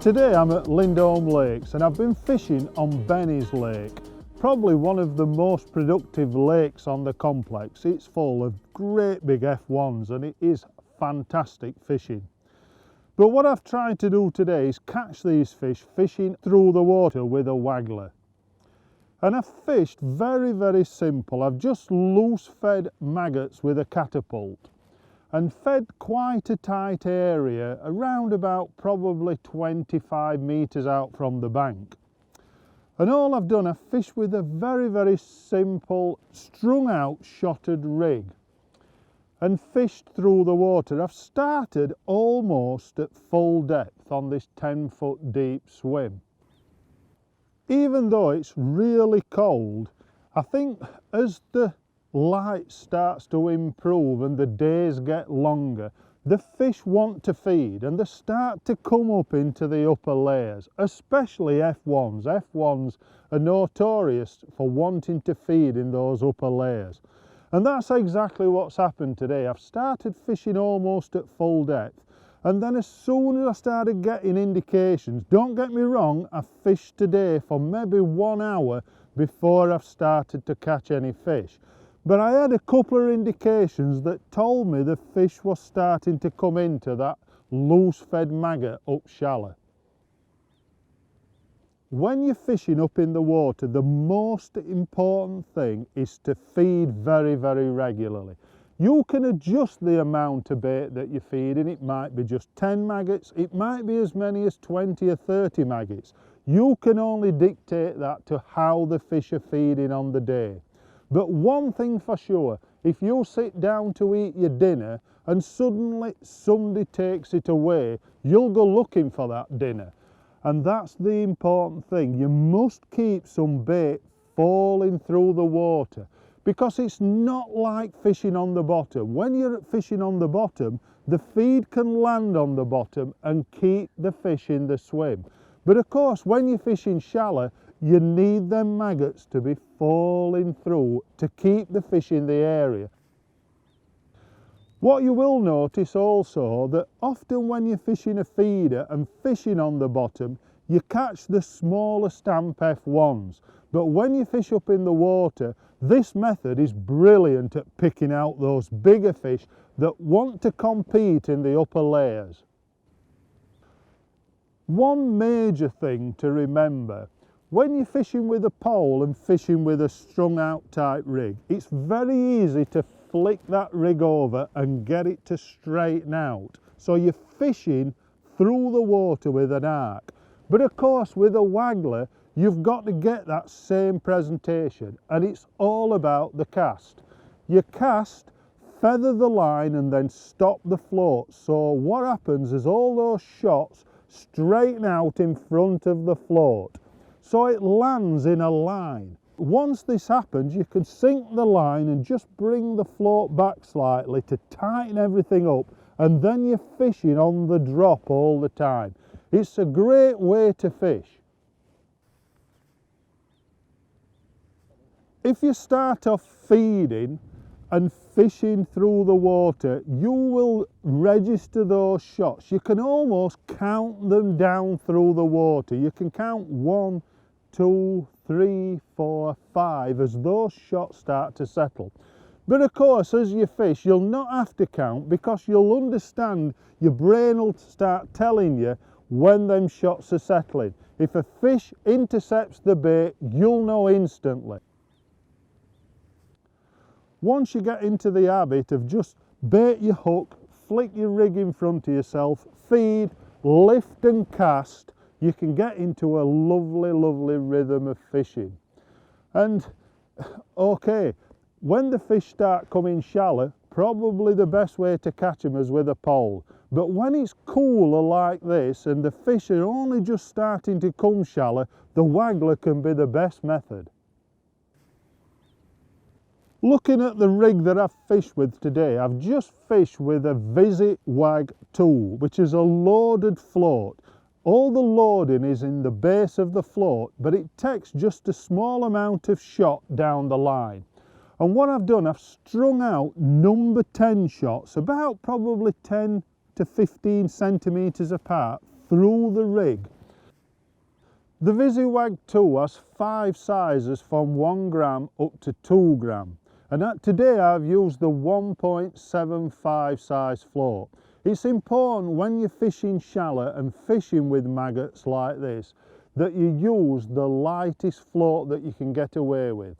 Today I'm at Lindholme Lakes and I've been fishing on Benny's Lake, probably one of the most productive lakes on the complex. It's full of great big F1s and it is fantastic fishing. But what I've tried to do today is catch these fish fishing through the water with a waggler. And I've fished very simple. I've just loose fed maggots with a catapult and fed quite a tight area around about probably 25 metres out from the bank. And all I've done, I've fished with a very simple strung out shotted rig and fished through the water. I've started almost at full depth on this 10-foot deep swim. Even though it's really cold, I think as the light starts to improve and the days get longer, the fish want to feed and they start to come up into the upper layers, especially F1s. F1s are notorious for wanting to feed in those upper layers. And that's exactly what's happened today. I've started fishing almost at full depth, and then as soon as I started getting indications, don't get me wrong, I've fished today for maybe 1 hour before I've started to catch any fish. But I had a couple of indications that told me the fish was starting to come into that loose fed maggot up shallow. When you're fishing up in the water, the most important thing is to feed very regularly. You can adjust the amount of bait that you're feeding. It might be just 10 maggots, it might be as many as 20 or 30 maggots. You can only dictate that to how the fish are feeding on the day. But one thing for sure, if you sit down to eat your dinner and suddenly somebody takes it away, you'll go looking for that dinner. And that's the important thing. You must keep some bait falling through the water, because it's not like fishing on the bottom. When you're fishing on the bottom, the feed can land on the bottom and keep the fish in the swim. But of course, when you're fishing shallow, you need them maggots to be falling through to keep the fish in the area. What you will notice also, that often when you're fishing a feeder and fishing on the bottom, you catch the smaller stamp F1s. But when you fish up in the water, this method is brilliant at picking out those bigger fish that want to compete in the upper layers. One major thing to remember, when you're fishing with a pole and fishing with a strung out type rig, it's very easy to flick that rig over and get it to straighten out. So you're fishing through the water with an arc. But of course, with a waggler, you've got to get that same presentation, and it's all about the cast. You cast, feather the line and then stop the float. So what happens is all those shots straighten out in front of the float, so it lands in a line. Once this happens, you can sink the line and just bring the float back slightly to tighten everything up, and then you're fishing on the drop all the time. It's a great way to fish. If you start off feeding and fishing through the water, you will register those shots. You can almost count them down through the water. You can count 1, 2, 3, 4, 5 as those shots start to settle. But of course, as you fish, you'll not have to count, because you'll understand, your brain will start telling you when them shots are settling. If a fish intercepts the bait, you'll know instantly. Once you get into the habit of just bait your hook, flick your rig in front of yourself, feed, lift and cast, you can get into a lovely rhythm of fishing. And okay, when the fish start coming shallow, probably the best way to catch them is with a pole. But when it's cooler like this and the fish are only just starting to come shallow, the waggler can be the best method. Looking at the rig that I've fished with today, I've just fished with a Visit Wag 2, which is a loaded float. All the loading is in the base of the float, but it takes just a small amount of shot down the line. And what I've done, I've strung out number 10 shots, about probably 10 to 15 centimetres apart, through the rig. The VisiWag 2 has 5 sizes from 1 gram up to 2 gram. And today I've used the 1.75 size float. It's important when you're fishing shallow and fishing with maggots like this that you use the lightest float that you can get away with.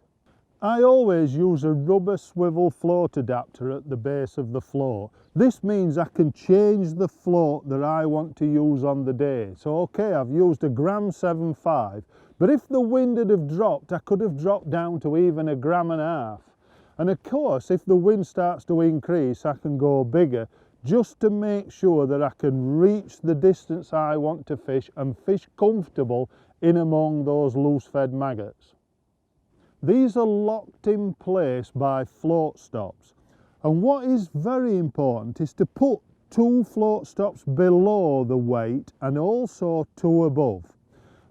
I always use a rubber swivel float adapter at the base of the float. This means I can change the float that I want to use on the day. So okay, I've used a 1.75 grams, but if the wind had have dropped, I could have dropped down to even 1.5 grams. And of course, if the wind starts to increase, I can go bigger, just to make sure that I can reach the distance I want to fish and fish comfortable in among those loose-fed maggots. These are locked in place by float stops, and what is very important is to put 2 float stops below the weight and also 2 above.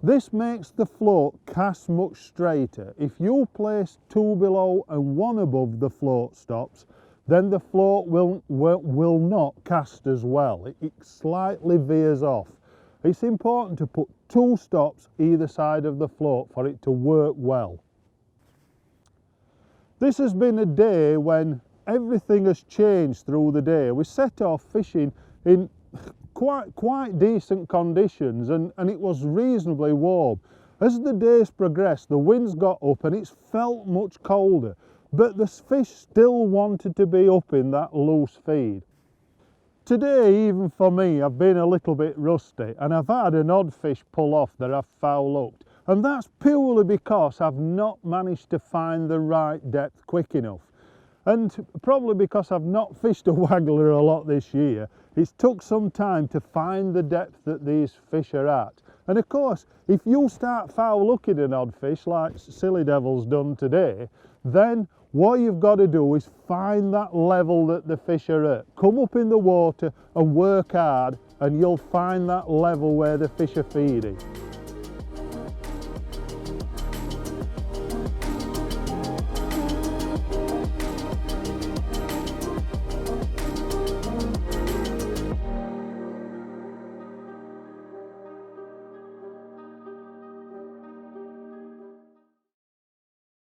This makes the float cast much straighter. If you place 2 below and 1 above the float stops, then the float will not cast as well. It slightly veers off. It's important to put 2 stops either side of the float for it to work well. This has been a day when everything has changed through the day. We set off fishing in quite decent conditions and it was reasonably warm. As the days progressed, the winds got up and it's felt much colder, but the fish still wanted to be up in that loose feed. Today, even for me, I've been a little bit rusty and I've had an odd fish pull off that I've foul-hooked, and that's purely because I've not managed to find the right depth quick enough. And probably because I've not fished a waggler a lot this year, it's took some time to find the depth that these fish are at. And of course, if you start foul-hooking an odd fish like Silly Devil's done today, then what you've got to do is find that level that the fish are at. Come up in the water and work hard and you'll find that level where the fish are feeding.